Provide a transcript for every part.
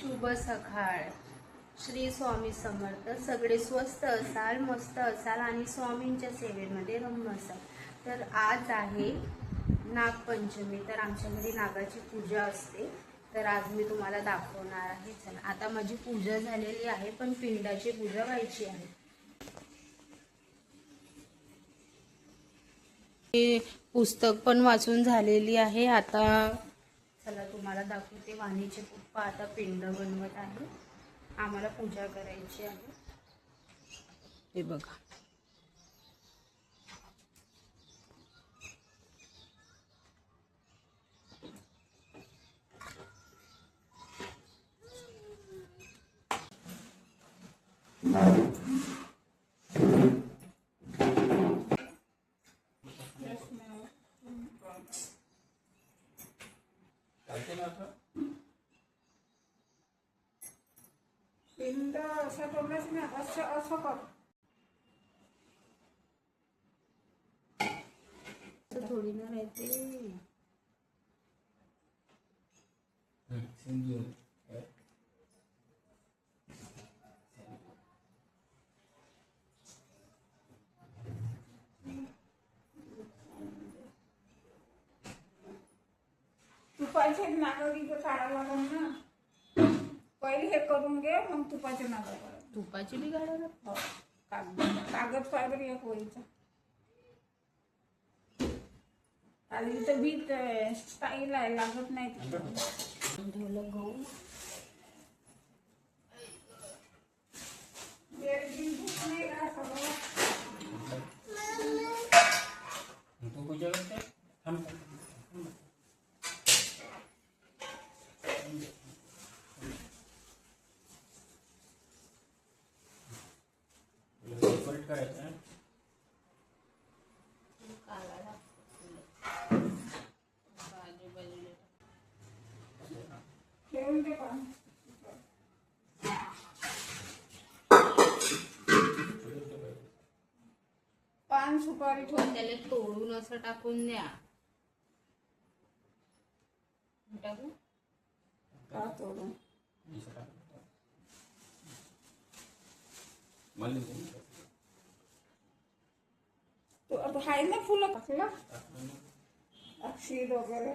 शुभ सकाळ. श्री स्वामी समर्थ. सगळे स्वस्त असाल, मस्त असाल आणि स्वामींच्या सेवेमध्ये रमण असाल. तर आज आहे नागपंचमी. तर आमच्या घरी नागाची पूजा असते. तर आज मी तुम्हाला दाखवणार आहे. चला, आता माझी पूजा झालेली आहे, पण पिंडाची पूजा व्हायची आहे. पुस्तक पण वाचून झालेली आहे. आता चला तुम्हाला दाखवते. वाणीचे पप्पा आता पिंड बनवत आहे. आम्हाला पूजा करायची आहे. हे बघा, पिंड असं करूनच ना, असं असं कर. थोडी ना राहते. तुपाचे नागरी काढावं लागेल ना. पहिले हे करून घे, मग तुपाचे नागं काढ. तुपाची बी गाडा. हो, कागद पाहिजे एक वळीचा. आणि इथं बीट स्टाईल आहे, लागत नाही तिथं. ठेवलं गहू. ठेवून दे पाणी. पान सुपारी ठेवून त्याला तोडून असं टाकून द्या. टाकू का तोडून. तो आता आहे ना फुलं टाकला अक्षीर वगैरे.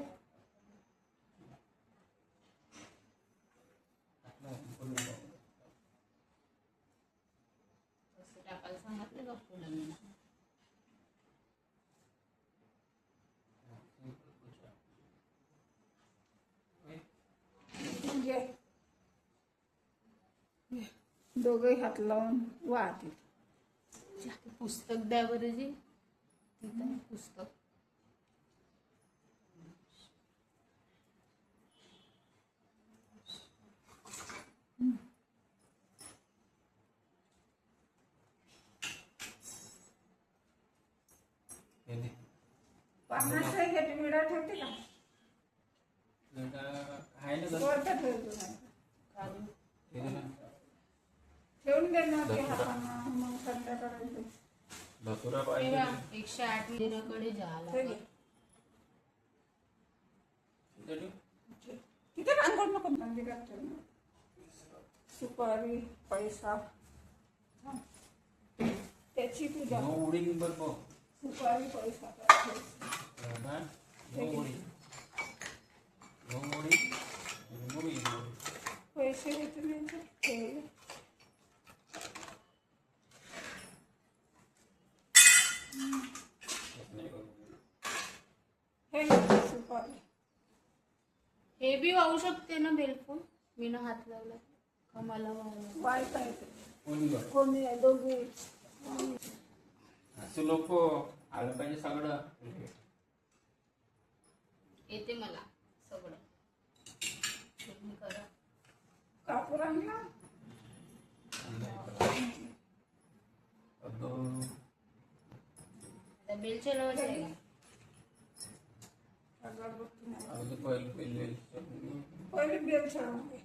असं टाकायला सांगितलं का फुलांना? दोघे हात लावून वाहते. पुस्तक द्या बरं जी. तिथं पुस्तक. पन्नास घेते मिळा ठेवते का? वरती ठेवतो ठेवून दे ना ते हातांना. मग संध्याकाळी 108 मंदिराकडे जायला. तिथे रांगोळ नको, मंदिरात ठेव ना. सुपारी पैसा त्याची पूजा. सुपारी पैसा पैसे घेतले नाही. सुपारी हे बी वाहू शकते ना बेलफूल. मी ना हात लावला का मला वाहू बायका येते. कोणी आहे दोघी लोक आलं पाहिजे सगळं. येते मला सगळं. तुम्ही करा. कापूर आणला. बेलच्या लावायचं आहे का? पहिले बेल चढवून घे,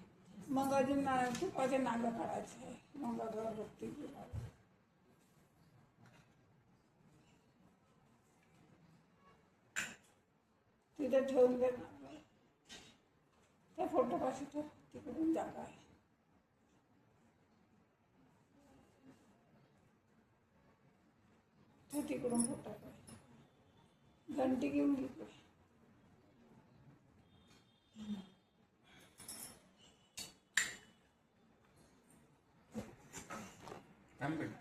मग अजून तुपाचे नागं काढायचे आहे. मग अगरबत्ती तिथे ठेवून दे. त्या फोटोपाशी ठेव, तिकडून जागा आहे. तू तिकडून फोटो काढ. घंटी घेऊन घेतोय. थांब बेटा.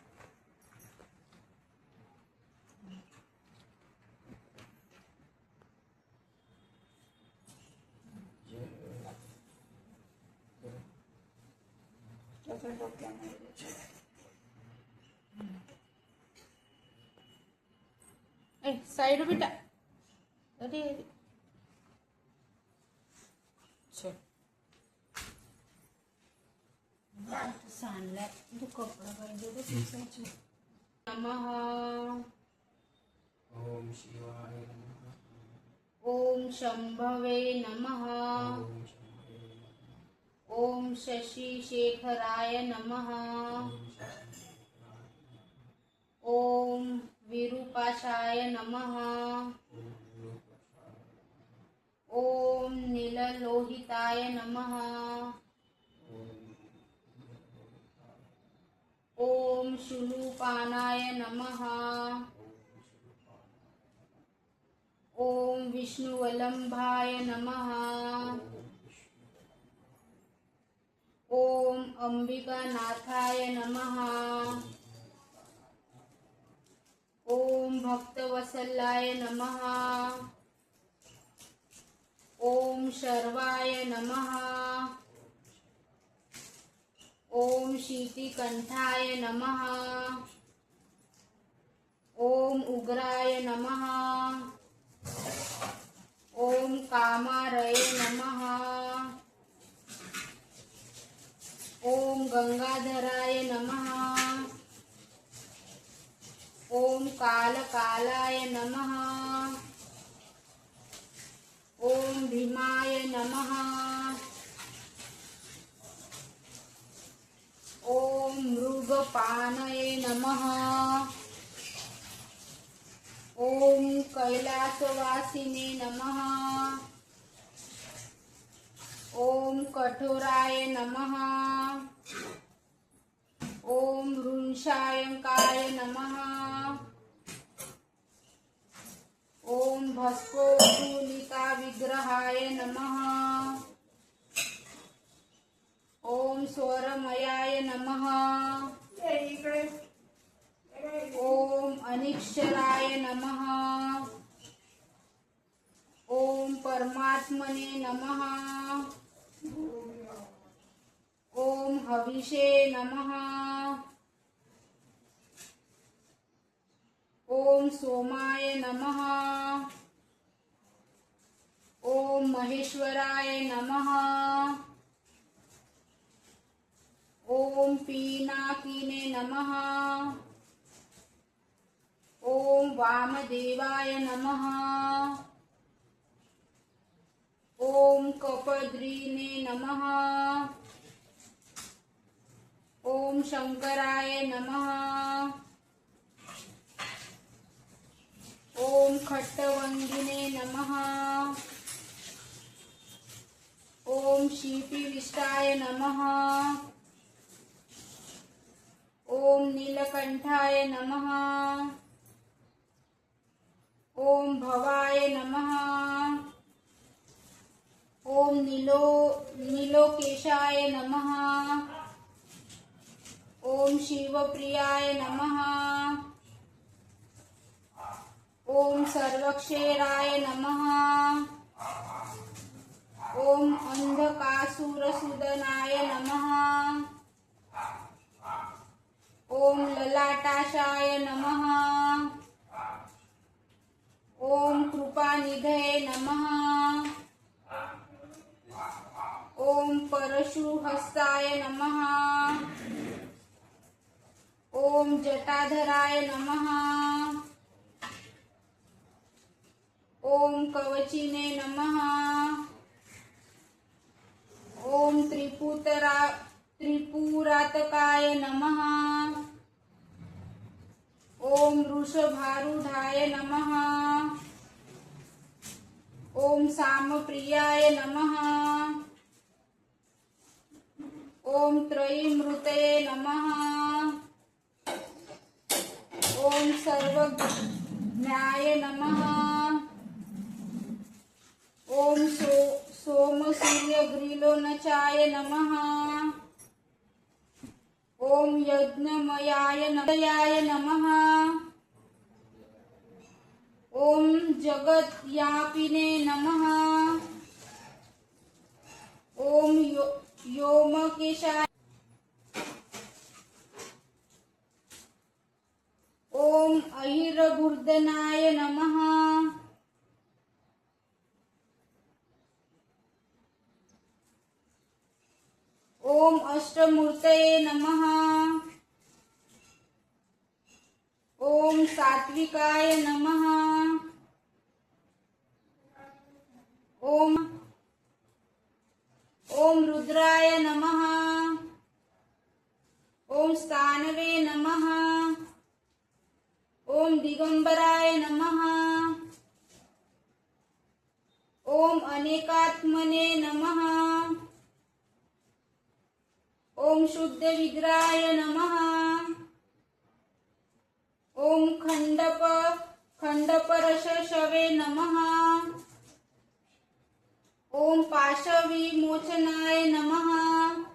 त्याच्या डोक्यामध्ये ए साईड बेटा. अरे चल सांडलाय तू कपडा पाहिजे रे पुसायची. नमः ओम शिवाय नमः. ओम शंभवे नमः. ओम शंभवे नमः. ओम शशि शेखराय नमः. ओम शंभवे नमः. ओम विरूपाशाय नमः. ओम रूपशाय नमः. ओम नीललोहिताय नमः. ओम शूलपानाय नमः. ओम विष्णुवल्लभाय नमः. ओम अंबिकानाथाय नमः. ओम भक्तवत्सलाय नमः. ओम शर्वाय नमः. ओम शीतिकंठाय नमः. ओम उग्राय नमः. ओम कामारये नमः. ओम गंगाधराय नमः. ओम कालकालाय नमः. ओम भीमाय नमः. ओम मृगपानये नमः. ओम कैलासवासिने नमः. ओम कठोराय नमः. ओम ऋंशायकाय नमः. ओम भस्पोद्धूलिका विग्रहाय नमः. ओम स्वरमयाय नमः. ये इकडे. ओम अनिक्षराय नमः. ओम परमात्मने नमः. ओम हविषे नमः. ओम सोमाय नमः. ओम महेश्वराय नमः. ओम पीनाकिने नमः. ओम वामदेवाय नमः. ओम कपद्रीने नमः. ओम शंकराय नमः. ओम खट्टवंगिने नमः. ओम शीपिविष्टाय नमः. ओम नीलकंठाय नमः. ओम भवाय नमः. ओम नीलोकेशाय नमः. ओम शिवप्रियाय नमः. ओम सर्वक्षेराय नमः. ओम अंधकासुरसूदनाय नमः. ओम ललाटाशाय नमः. ओम कृपानिधये नमः. ओम परशुहस्ताय नमः. ओम जटाधराय नमः. ओम कवचिने नमः. ओम त्रिपुरातकाय नमः. ओम वृषभारूढाय नमः. ओम सामप्रियाय नमः. ओम त्रयीमृतये नमः। ओम सर्वज्ञाय नमः। ओम सोम सूर्य ग्रीलोनचाय नमः। ओम यज्ञमयाय नमः। ओम जगद्व्यापिने नमः। ओम योमकेशाय। ओम अहिरभूर्धनाय नमः। ओम अष्टमूर्तये नमः। ओम सात्विकाय नमः। ओम रुद्राय नमः। ओम स्थानवे नमः। ओम दिगंबराय नमः। ओम अनेकात्मने नमः। ओम शुद्ध विग्रहाय नमः। ओम खंडपरशवे नमः। ओम पाशविमोचनाय नमः।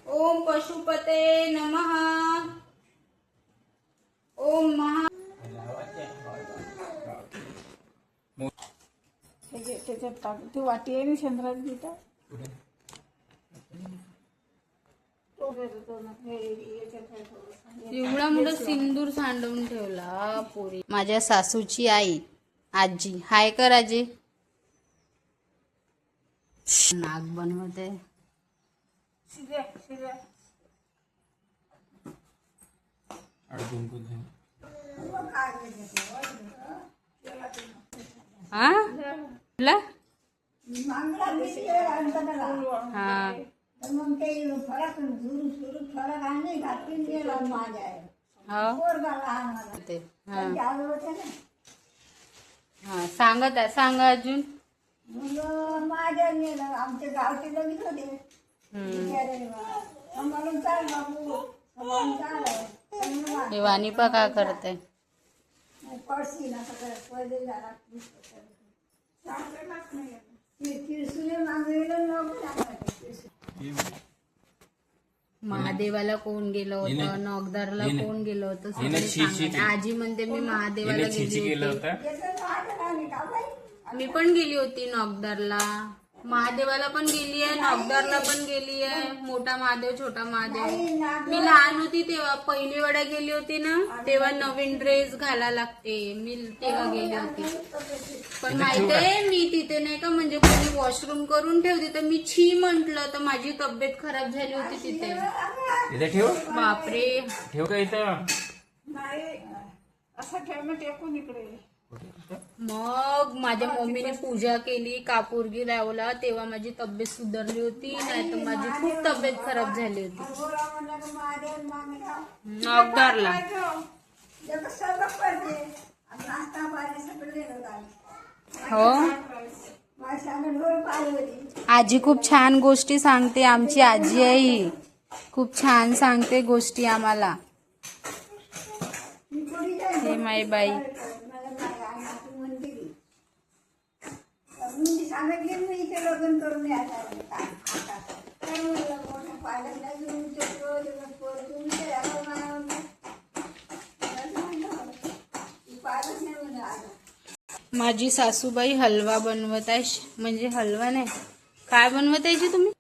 ओम पशुपते नमः। ओम महा त्याच्यात टाक. ती वाटी आहे ना चंद्रात गीता एवढा मोठा सिंदूर सांडवून ठेवला पोरी. माझ्या सासूची आई आजी. हाय कर आजी. नाग बनवते. शिऱ्या शिऱ्या अडकून कुठे हा तुला? हा मग ते फरक सुरू फरक आणि घातून गेला माझ्या हो पोरगा लहान मला ते हा आलो होते ना हा सांगत आहे. सांगा अजून. मग माझ्या नेलं आमच्या गावचे लगेच होते आम्हाला चाल बाबू हे वाणीपा का करते? पडशी ना सगळं पहिले झाला किरसुले मागवलं नको. महादेवाला कोण गेलं होतं? नॉगदारला कोण गेलं होतं? हिने सगळे छी- छी- सांगा. आजी म्हणते मी महादेवाला छिची गेली केलं होती. होतं. मी पण गेली होती नॉगदारला. महादेवाला पण गेली आहे, नॉगदारला पण गेली आहे. मोठा महादेव, छोटा महादेव. मी लहान होती तेव्हा पहिली वेळा गेली होती ना, तेव्हा नवीन ड्रेस घाला लागते. मी तेव्हा गेली होती. पण माहितीये मी तिथे नाही का म्हणजे कोणी वॉशरूम करून ठेवते तर मी छी म्हंटल तर माझी तब्येत खराब झाली होती तिथे. इथे ठेव. बापरे. ठेव का इथं? नाही असं ठेवणं टेकून इकडे मग माझ्या मम्मीने पूजा केली, कापूरगी लावला, तेव्हा माझी तब्येत सुधारली होती. नाही तर माझी खूप तब्येत खराब झाली होती. नॉगदारला. हो आजी खूप छान गोष्टी सांगते. आमची आजी आहे ही. खूप छान सांगते गोष्टी आम्हाला. हे माय बाई. सांगितले मी इथे लग्न करून यायला मोठ्या पाहिलं माझी सासूबाई हलवा बनवत आहे. म्हणजे हलवा नाही, काय बनवत आहे जी तुम्ही?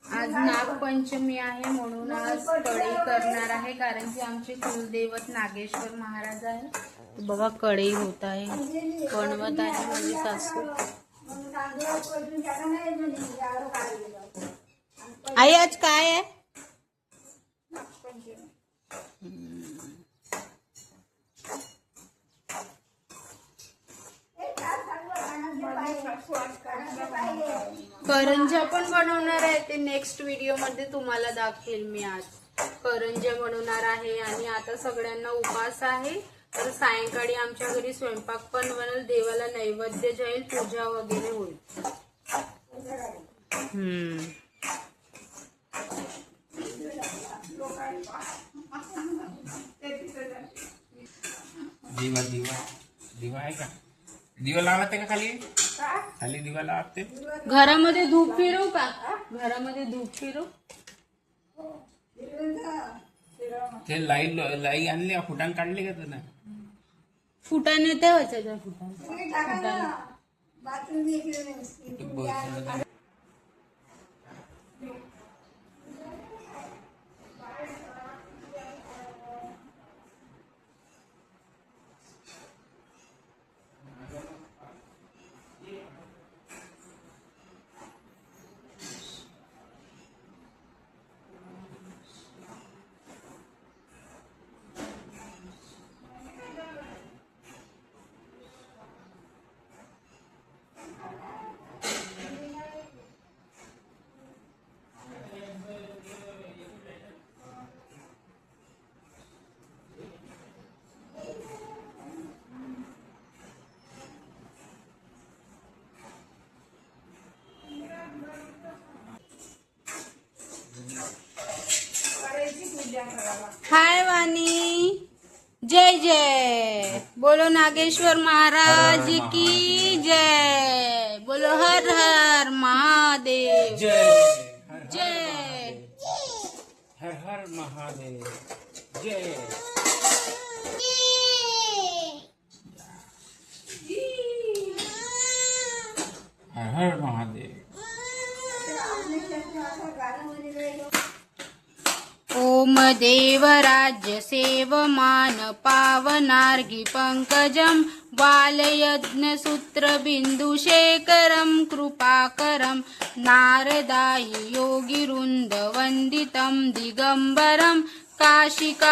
आज नागपंचमी आहे म्हणून आज कढई करणार आहे. कारण की आमचे कुलदैवत नागेश्वर महाराज आहे. बघा कढई होत आहे, बनवत आहे माझी सासू. आई आज काय आहे? करंजा पण बनवणार आहे. ते नेक्स्ट व्हिडिओ मध्ये तुम्हाला दाखवेल मी. आज करंजा बनवणार आहे आणि आता सगळ्यांना उपास आहे. तर सायंकाळी आमच्या घरी स्वयंपाक पण बनेल, देवाला नैवेद्य जाईल, पूजा वगैरे होईल. आहे का? दिवा लावला ते का खाली? का? खाली दिवा लावते. घरामध्ये धूप फिरवू का? घरामध्ये धूप फिरवू? ते लाई आणली का? फुटाण काढली का तुला? फुटाने ठेवायचं त्या फुटाने. तुम्ही टाका ना. बाथरूम इकडे नाही. करायची पूजा करावा. हाय वाणी, जय जय. बोलो नागेश्वर महाराज की जय. बोलो हर हर महादेव जय जय. हर हर महादेव. जय हर हर महादेव. ओम देव राज्य सेवमान पावनार्घि पंकजं बालयज्ञसूत्र बिन्दुशेखरं कृपाकरं नारदायि योगिवृन्द वन्दितं दिगम्बरं काशिकापुरादिनाथ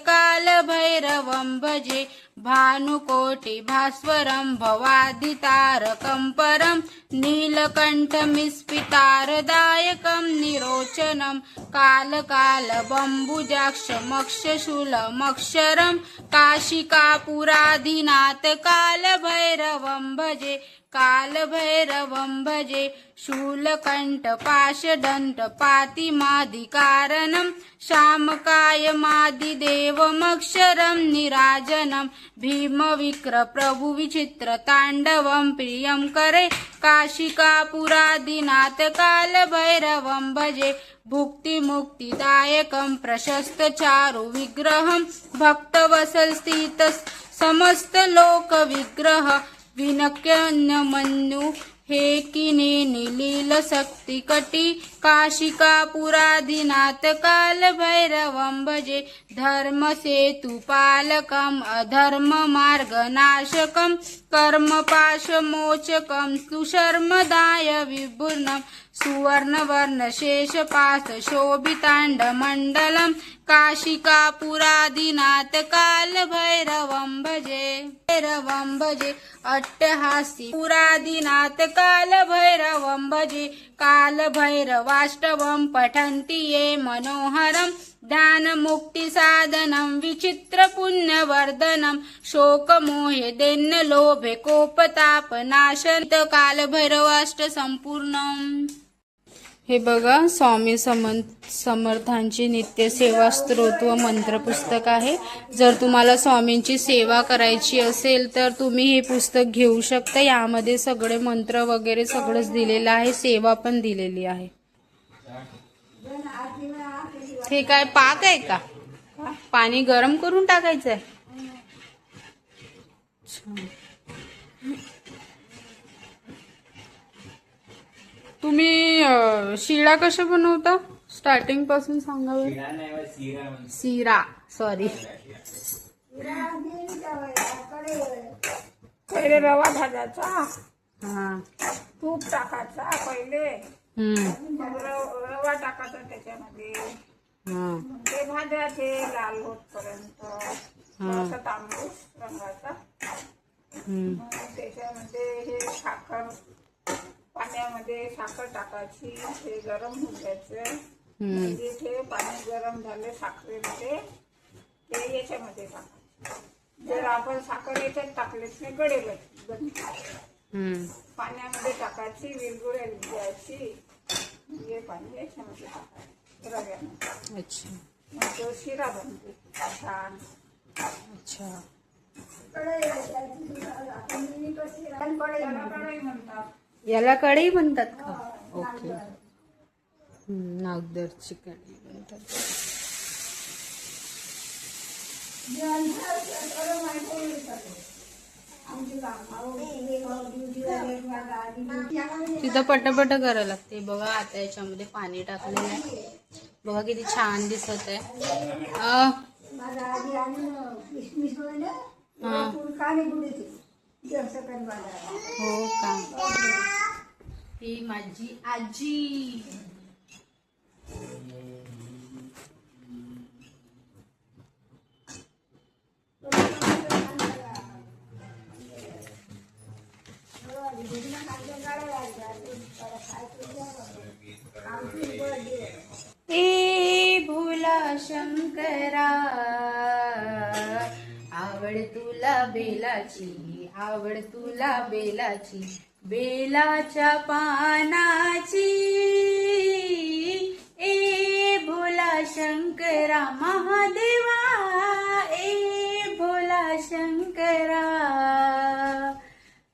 कालभैरवं भजे भानुकोटि भास्वरं भवादितारकं परं नीलकण्ठमिस्फितारदायकं निरोचनं कालकालबम्बुजाक्षमक्षशूलमक्षरं काशिकापुरादिनाथ कालभैरवं भजे कालभैरवं भजे शूलकण्ठपाशदण्डपातिमादिकारणं श्यामकायमादिदेवमक्षरं निराजनं भीमविक्रप्रभुविचित्रताण्डवं प्रियं करे काशिकापुरादिनाथ कालभैरवं भजे भुक्तिमुक्तिदायकं प्रशस्तचारुविग्रहं भक्तवत्सलस्थित समस्तलोकविग्रह विनक्यन्यमन्यु हे किनेनि लीलशक्तिकटी काशिकापुरादिनाथ कालभैरवं भजे धर्मसेतुपालकम् अधर्ममार्गनाशकं कर्मपाशमोचकं सुशर्मदाय विभूर्णं सुवर्णवर्णशेषपाशशोभिताण्डमण्डलं काशिकापुरादिनाथ कालभैरवं भजे भैरवं भजे अट्टहासी पुरादिनाथ कालभैरवं भजे कालभैरवाष्टवं पठन्ति ये मनोहरं ध्यानमुक्तिसाधनं विचित्रपुण्यवर्धनं शोकमोहे दैन्यलोभे कोपतापनाशन कालभैरवाष्ट संपूर्णम. हे बघा स्वामी समर्थांची नित्यसेवा स्तोत्र मंत्र पुस्तक आहे. जर तुम्हाला स्वामींची सेवा करायची असेल तर तुम्ही हे पुस्तक घेऊ शकता. यामध्ये सगळे मंत्र वगैरे सगळंच दिलेलं आहे, सेवा पण दिलेली आहे. हे काय पाक आहे का? पाणी गरम करून टाकायचं आहे. तुम्ही शिरा कशा बनवता? स्टार्टिंग पासून सांगावे. शिरा सॉरी. पहिले रवा भाजायचा, हा. तूप टाकायचा पहिले, मग रवा टाकायचा त्याच्यामध्ये, ते भाजायचे लाल होतपर्यंत, थोडासा तांबूस रंगाचा. मग त्याच्यामध्ये हे साखर, पाण्यामध्ये साखर टाकायची, ते गरम होऊन द्यायचं. म्हणजे ते पाणी गरम झाले साखरेमध्ये, ते याच्यामध्ये टाकायचं. जर आपण साखर याच्यात टाकलेच नाही गडे पाण्यामध्ये टाकायची, विरघुळ्या द्यायची, हे पाणी याच्यामध्ये टाकायचं रव्यामध्ये. अच्छा. मग तो शिरा बनते छान. अच्छा. कढई आहे, त्याची आपण मी कशी रान कढई त्याला म्हणतो. कढई म्हणतात. याला कढई म्हणतात का? हा, ओके. नागदार. नागदरची कढई म्हणतात. जे अंधार करून माहिती नाही करतो. आमची भाऊ, तिने भाऊ, ड्युटीला गेली, माझा आधी ड्युटी. तिथं पटपट करायला लागते बघा. आता याच्यामध्ये पाणी टाकलेलं आहे. बघा किती छान दिसत आहे. माझा आधी आणि किसमिस वगैरे हा. काने बुडीचे सकट बाजारात. हो का? ही माझी आजी. ए भोला शंकरा, आवड तुला बेलाची, आवड तुला बेलाची, बेलाच्या पानाची. ए भोला शंकरा महादेवा, ए भोला शंकरा,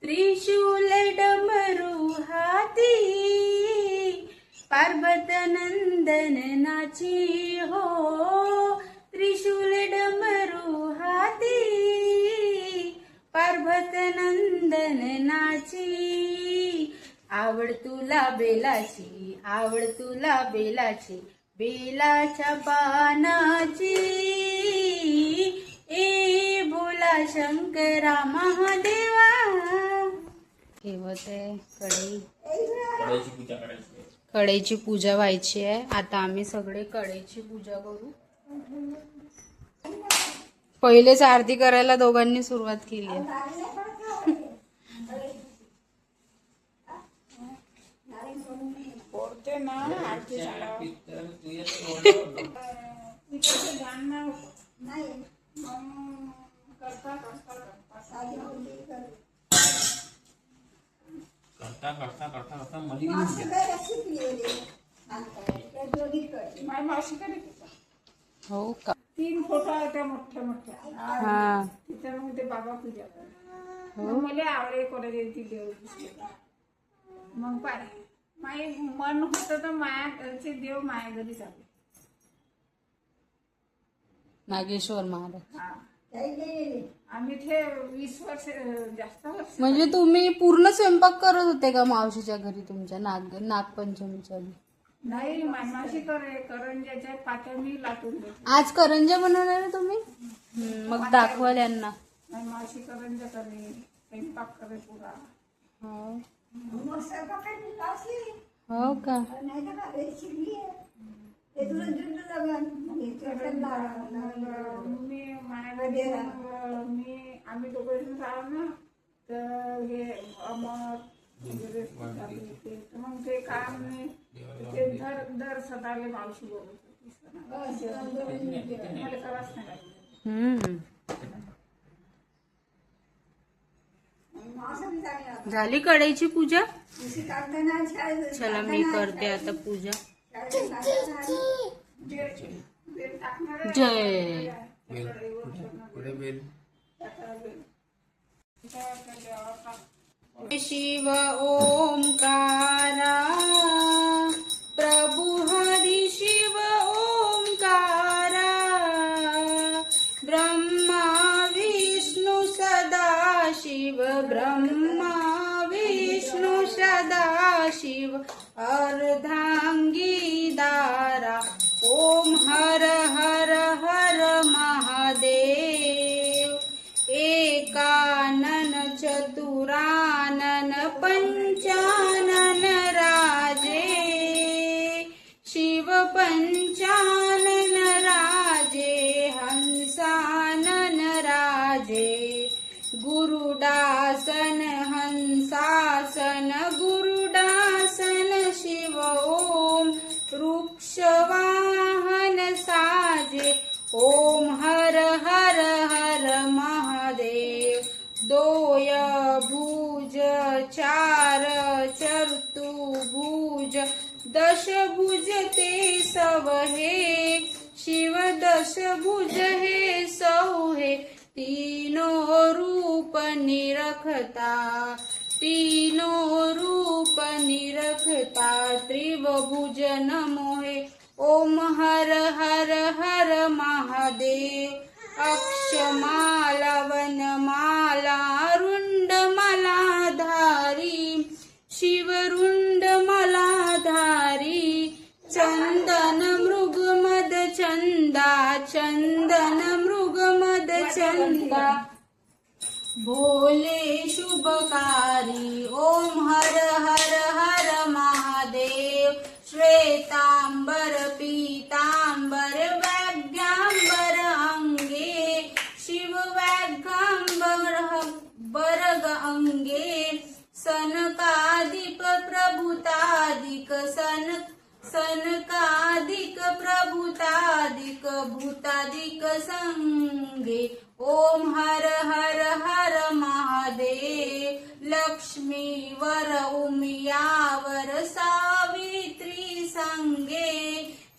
त्रिशूल डमरू हाती, पार्वत नंदन नाची हो. त्रिशूल डमरू हाती, पार्वत नंदन नाची. आवड तुला बेलाची, आवड तुला बेलाची, बेलाच्या पानाची. ए भोला शंकरा महादेवा. ठेवत आहे कढई. कढईची पूजा करायची. कढईची पूजा व्हायची आहे. आता आम्ही सगळे कढईची पूजा करू. पहिलेच आरती करायला दोघांनी सुरुवात केली आहे. पोरते ना आरती झाल्यावर. पित्तर तू येतो. तिथे ध्यान नाही होतं. नाही मग करता करता करता साधी बुंदी कर. करता करता करता करता मध्ये मावशी काय शिकली होती त्या दोघीत कळली. माझी मावशी कधी तिथं हो का? 3 फोटो होत्या मोठ्या मोठ्या. हा. तिथं मग ते बाबा पूजा करतात. मग मला आवडे करायला ती देव दिसलेला. मग पाय माई मन होतं तर मायाचे देव माया घरी चालले. नागेश्वर महाराज. हा काही गेलेली. आम्ही ते 20 वर्ष जास्त वर्ष. म्हणजे तुम्ही पूर्ण स्वयंपाक करत होते का मावशीच्या घरी तुमच्या नागपंचमीच्या आधी? नाही माशी करे करंजाच्या पात्या मी लाटून देते. आज करंजा बनवणार आहे तुम्ही? मग दाखवाल यांना. नाही माशी करंजा करे स्वयंपाक करे पुरा. हो. मग स्वयंपाकाची लावली. हो का? नाही तर काय शिकली आहे. ते तुला जुंड लागलं. हे चटण लागलं. मी माझ्या मी आम्ही दोघं राहू ना तर हे अमर वगैरे ते मग ते काम नाही ते दर सदाले मावशी बोलत होती. मला करावंच नाही लागलं. असं बी चांगलं. झाली कढईची पूजा. जशी काढताना शाळेत चला मी करते आता पूजा. शाळेत काढताना बेल टाकणार आहे. जय बेल पुढे बेल. शिव ओंकारा, प्रभु हरि शिव ओंकारा, ब्रह्मा विष्णु सदा शिव, ब्रह्मा विष्णु सदा शिव, अर्धांगी दारा. ओम हर हर हर महादेव. एकानन चतुरानन पंचानन राजे, शिव पंचानन राजे, हंसानन राजे. गुरुडासन हंसासन गुरुडासन शिव ओम. वृक्षवाहन साजे. ओम हर हर हर महादेव. दोय भुज चार चतुर्भुज, दशभुज ते सव हे, शिव दशभुज हे सौ हे. तीनों रूप निरखता, तीनों रूप निरखता, त्रिभुज मोहे। ओम हर हर हर महादेव, अक्षमाला वनमाला रुंड मलाधारी, शिवरुंड मलाधारी, चंदन मृग मद चंदा, चंदन मृग मद चंदा, भोले शुभकारी। ओम हर हर हर महादेव, श्वेतांबर पीतांबर वैद्यांबर अंगे, शिव वैद्यांबर बरग अंगे, सनकादिक प्रभुतादिक सनकादिक प्रभुतादिक भूतादिक संगे। ओम हर हर हर महादेव, लक्ष्मी वर उमियावर सावित्री संगे,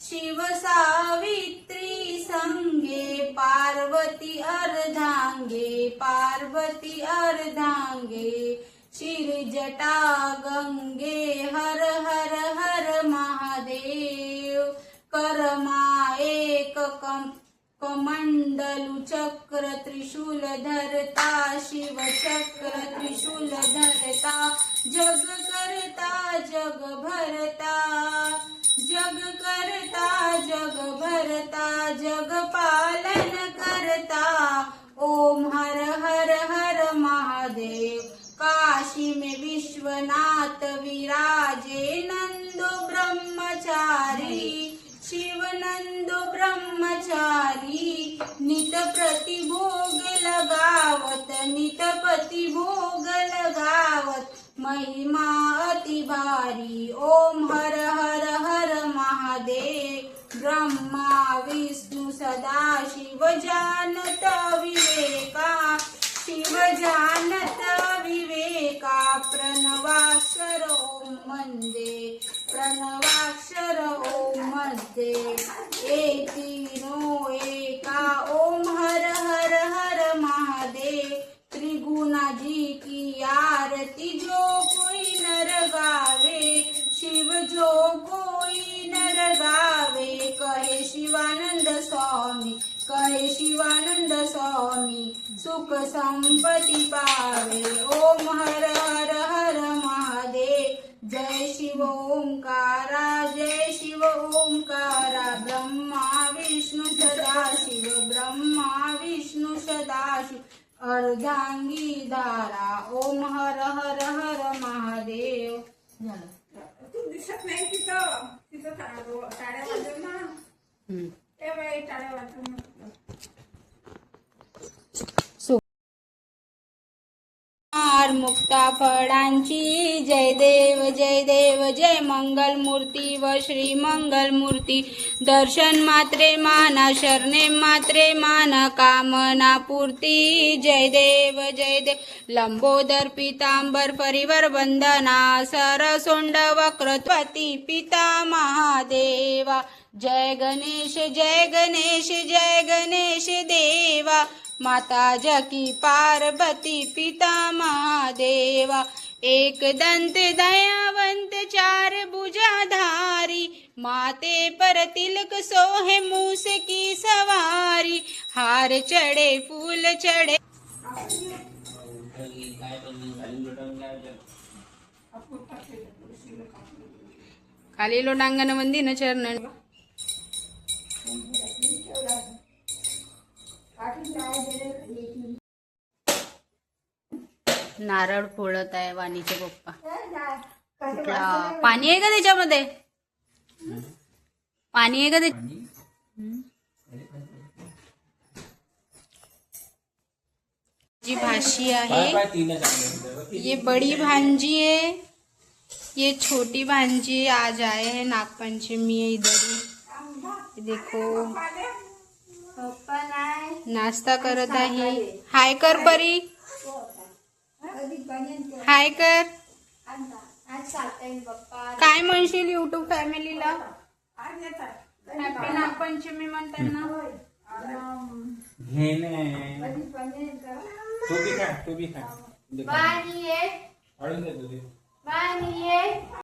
शिव सावित्री संगे, पार्वती अर्धांगे, पार्वती अर्धांगे, शिर जटा गंगे। हर हर हर महादेव, करमा एक कमंडलु चक्र त्रिशूल धरता, शिव चक्र त्रिशूल धरता, जग करता जग भरता, जग करता जग भरता, जग पालन करता। ओम हर हर हर महादेव, काशी में विश्वनाथ विराजे, नंदो ब्रह्मचारी, शिव नंदो ब्रह्मचारी, नित प्रति भोग लगावत, नित प्रति भोग लगावत, महिमा अति भारी। ओम हर हर हर महादेव, ब्रह्मा विष्णु सदा शिव जानत विवेका, शिव जानत विवेका, प्रणवाक्षर ओम मध्ये, प्रणवाक्षर ओम मध्ये, ए तीनों एका। ओम हर हर हर महादेव, त्रिगुणा जी की आरती जो कोई नर गावे, शिव जो कोई नर गावे, कहे शिवानंद स्वामी, कहे शिवानंद स्वामी, सुख संपत्ति पावे। ओम हर हर हर महादेव, जय शिव ओंकारा, जय शिव ओंकारा, ब्रह्मा विष्णु सदाशिव, ब्रह्मा विष्णु सदाशिव, अर्धांगी धारा। ओम हर हर हर महादेव. झालं. तू दिसत नाही तिथं, तिथं टाळ्या वाजव ना. ए बाई टाळ्या वाजव ना. मुक्ता फळांची जय देव जय देव, जय मंगल मूर्ती व श्री मंगल मूर्ती, दर्शन मात्रे माना, शरणे मात्रे माना, कामना पूर्ती। जय देव जय देव, लंबोदर पीतांबर परिवर वंदना, सरसोंड वक्रपती पिता महादेवा, जय गणेश जय गणेश जय गणेश देवा, माता जकी पार्वती पिता महादेवा, एक दंत दयावंत चार भुजाधारी, माते पर तिलक सोहे मूस की सवारी, हार चढ़े फूल चढ़े। खाली लोटांगण वंदीन चरण, नारळ फोडत आहे वाणीचे पप्पा. कुठला पाणी आहे का त्याच्यामध्ये? पाणी आहे का ते? जी भाजी आहे, ये बड़ी भांजी है, ये छोटी भांजी आज आए हैं, नागपंचमी है इधर ही. देखो नाश्ता करत आहे. हाय कर परी, हाय कर. काय म्हणशील युट्यूब फॅमिलीला? हॅपी नागपंचमी म्हणताना हे नाही कधी पनीर का तू बी खा बाणी ये अडून देतो ते बाणी ये